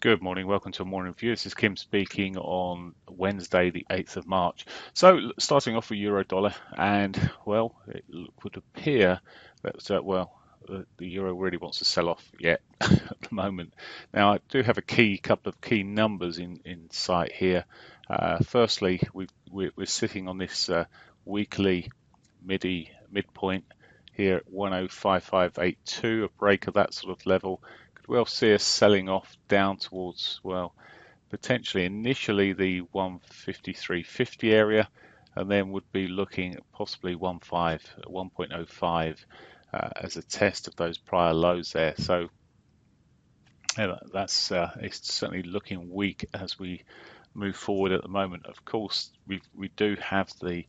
Good morning. Welcome to a morning review. This is Kim speaking on Wednesday, the 8th of March. So, starting off with euro dollar, and well, it would appear that the euro really wants to sell off yet at the moment. Now, I do have a couple of key numbers in sight here. Firstly, we're sitting on this weekly midpoint here at 105.582, a break of that sort of level. We'll see us selling off down towards, well, potentially initially the 153.50 area, and then would be looking at possibly 1.05 as a test of those prior lows there. So that's it's certainly looking weak as we move forward at the moment. Of course, we do have the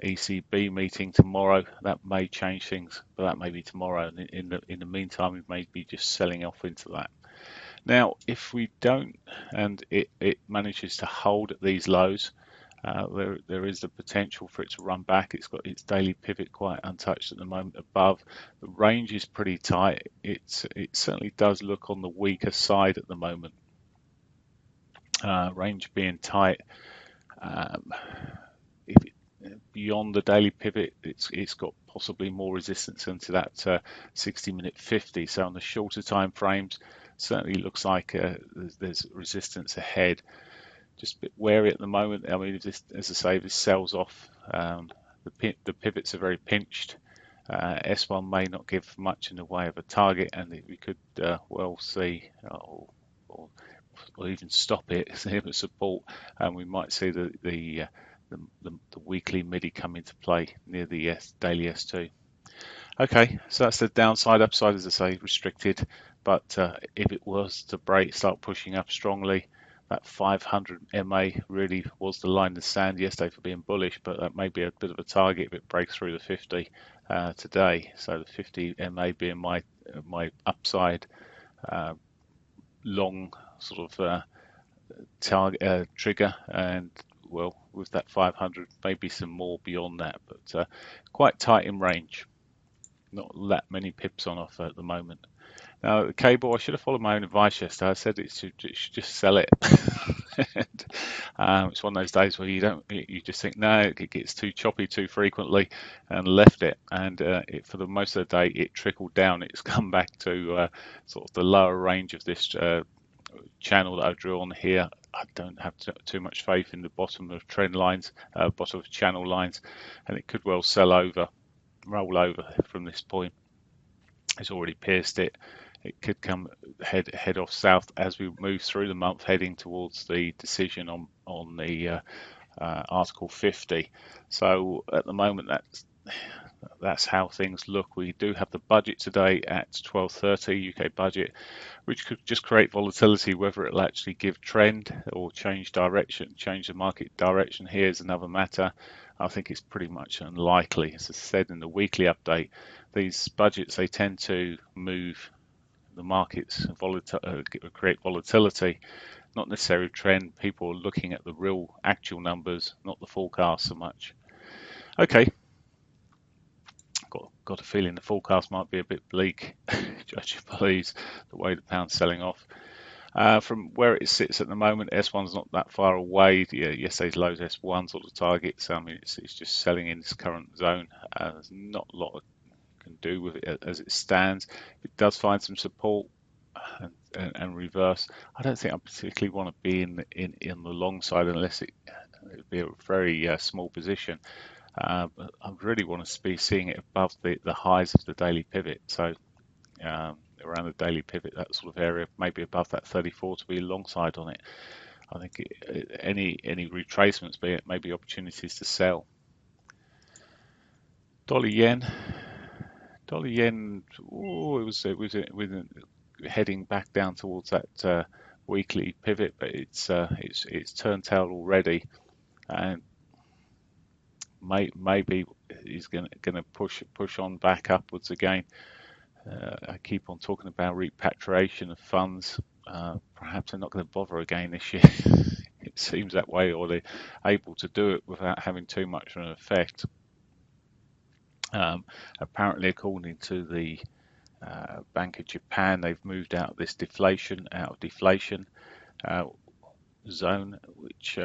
ECB meeting tomorrow. That may change things, but that may be tomorrow. And in the meantime, we may be just selling off into that. Now, if we don't, and it manages to hold at these lows, there is the potential for it to run back. It's got its daily pivot quite untouched at the moment above. The range is pretty tight. It certainly does look on the weaker side at the moment. Range being tight. If it, Beyond the daily pivot, it's got possibly more resistance into that 60-minute 50. So on the shorter time frames, certainly looks like there's resistance ahead. Just a bit wary at the moment. I mean, if this, as I say, if this sells off, the pivots are very pinched. S1 may not give much in the way of a target, and we could well see or even stop it, see it support, and we might see the weekly MIDI come into play near the daily S2. Okay, so that's the downside. Upside, as I say, restricted, but if it was to start pushing up strongly, that 500 MA really was the line in the sand yesterday for being bullish, but that may be a bit of a target if it breaks through the 50 today. So the 50 MA being my upside long sort of target trigger, and well, with that 500, maybe some more beyond that, but quite tight in range. Not that many pips on offer at the moment. Now, the cable, I should have followed my own advice yesterday. I said it should just sell it. And, it's one of those days where you just think, no, it gets too choppy too frequently, and left it. And for the most of the day, it trickled down. It's come back to sort of the lower range of this channel that I've drawn here. I don't have too much faith in the bottom of trend lines, bottom of channel lines, and it could well roll over from this point. It's already pierced it. It could come head off south as we move through the month, heading towards the decision on the Article 50. So at the moment, that's how things look. We do have the budget today at 12:30 UK budget, which could just create volatility. Whether it'll actually give trend or change the market direction here is another matter. I think it's pretty much unlikely. As I said in the weekly update, these budgets, they tend to move the markets, create volatility, not necessarily trend. People are looking at the real actual numbers, not the forecast so much. Okay, got a feeling the forecast might be a bit bleak, judging by the way the pound's selling off. From where it sits at the moment, S1's not that far away. Yesterday's lows S1 sort of targets. I mean, it's just selling in this current zone. There's not a lot it can do with it as it stands. If it does find some support and reverse, I don't think I particularly want to be in the long side unless it would be a very small position. I really want to be seeing it above the highs of the daily pivot. So around the daily pivot, that sort of area, maybe above that 34 to be alongside on it. I think any retracements, be it maybe opportunities to sell. Dollar yen, oh, it was heading back down towards that weekly pivot, but it's turned tail already, and maybe he's going to push on back upwards again. I keep on talking about repatriation of funds. Perhaps they're not going to bother again this year. It seems that way, or they're able to do it without having too much of an effect. Apparently, according to the Bank of Japan, they've moved out of this deflation, uh, zone, which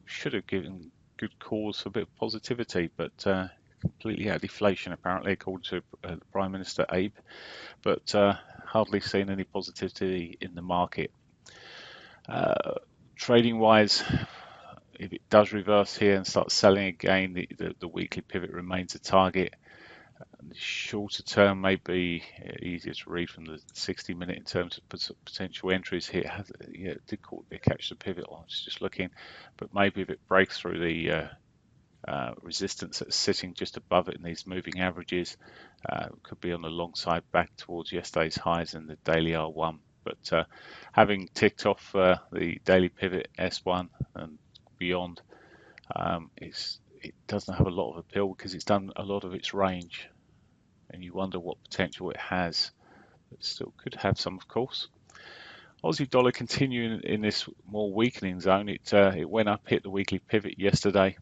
should have given good cause for a bit of positivity, but completely out of deflation apparently, according to Prime Minister Abe. But hardly seen any positivity in the market. Trading wise, if it does reverse here and start selling again, the weekly pivot remains a target. The shorter term may be easier to read from the 60-minute in terms of potential entries here. It did catch the pivot. I was just looking, but maybe if it breaks through the resistance that's sitting just above it in these moving averages, could be on the long side back towards yesterday's highs in the daily R1. But having ticked off the daily pivot S1 and beyond, it doesn't have a lot of appeal because it's done a lot of its range, and you wonder what potential it has. It still could have some, of course. Aussie dollar continuing in this more weakening zone. It went up, hit the weekly pivot yesterday,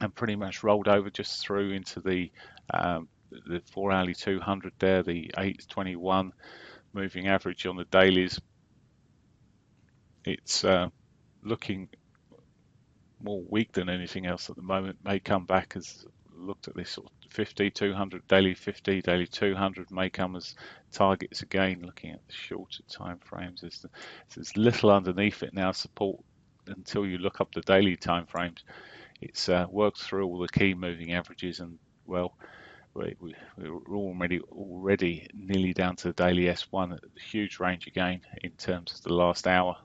and pretty much rolled over just through into the 4-hourly 200 there, the 821 moving average on the dailies. It's looking more weak than anything else at the moment. May come back as looked at this sort of 50, 200, daily 50, daily 200 may come as targets again. Looking at the shorter time frames, there's little underneath it now support until you look up the daily time frames. It's worked through all the key moving averages, and well, we're already nearly down to the daily S1 at a huge range again in terms of the last hour.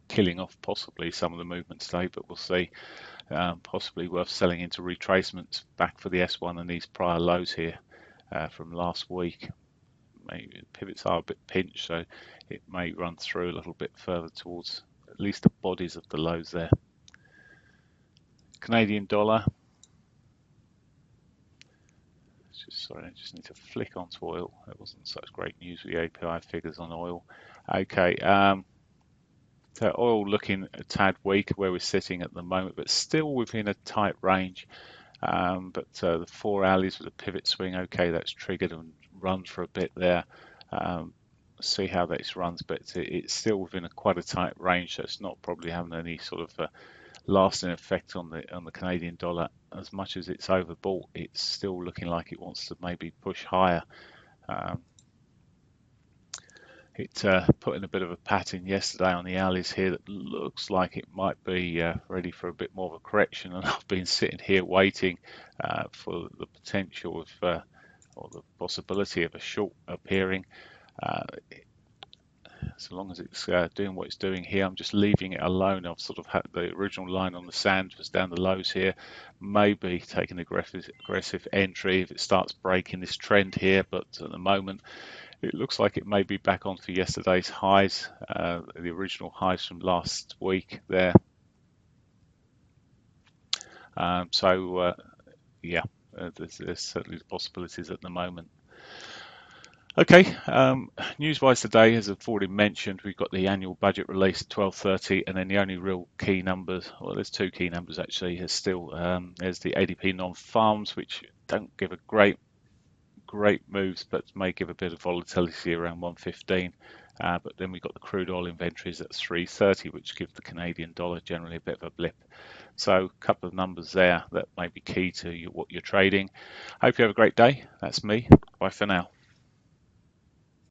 Killing off possibly some of the movement today, but we'll see. Possibly worth selling into retracements back for the S1 and these prior lows here from last week. Maybe pivots are a bit pinched, so it may run through a little bit further towards at least the bodies of the lows there. Canadian dollar. Sorry, I just need to flick onto oil. That wasn't such great news with the API figures on oil. Okay, so oil looking a tad weak where we're sitting at the moment, but still within a tight range. But the 4 hourlies with a pivot swing, okay, that's triggered and run for a bit there. See how this runs, but it's still within quite a tight range, so it's not probably having any sort of lasting effect on the Canadian dollar. As much as it's overbought, it's still looking like it wants to maybe push higher. It put in a bit of a pattern yesterday on the hourlies here that looks like it might be ready for a bit more of a correction, and I've been sitting here waiting for the potential of or the possibility of a short appearing. So long as it's doing what it's doing here, I'm just leaving it alone. I've sort of had the original line on the sand was down the lows here, maybe taking aggressive entry if it starts breaking this trend here, but at the moment it looks like it may be back on for yesterday's highs, the original highs from last week there. Yeah, there's certainly possibilities at the moment. Okay, news-wise today, as I've already mentioned, we've got the annual budget release at 12:30, and then the only real key numbers, well, there's two key numbers actually, there's the ADP non-farms, which don't give a great moves, but may give a bit of volatility around 115. But then we've got the crude oil inventories at 330, which give the Canadian dollar generally a bit of a blip. So a couple of numbers there that may be key to what you're trading. Hope you have a great day. That's me. Bye for now.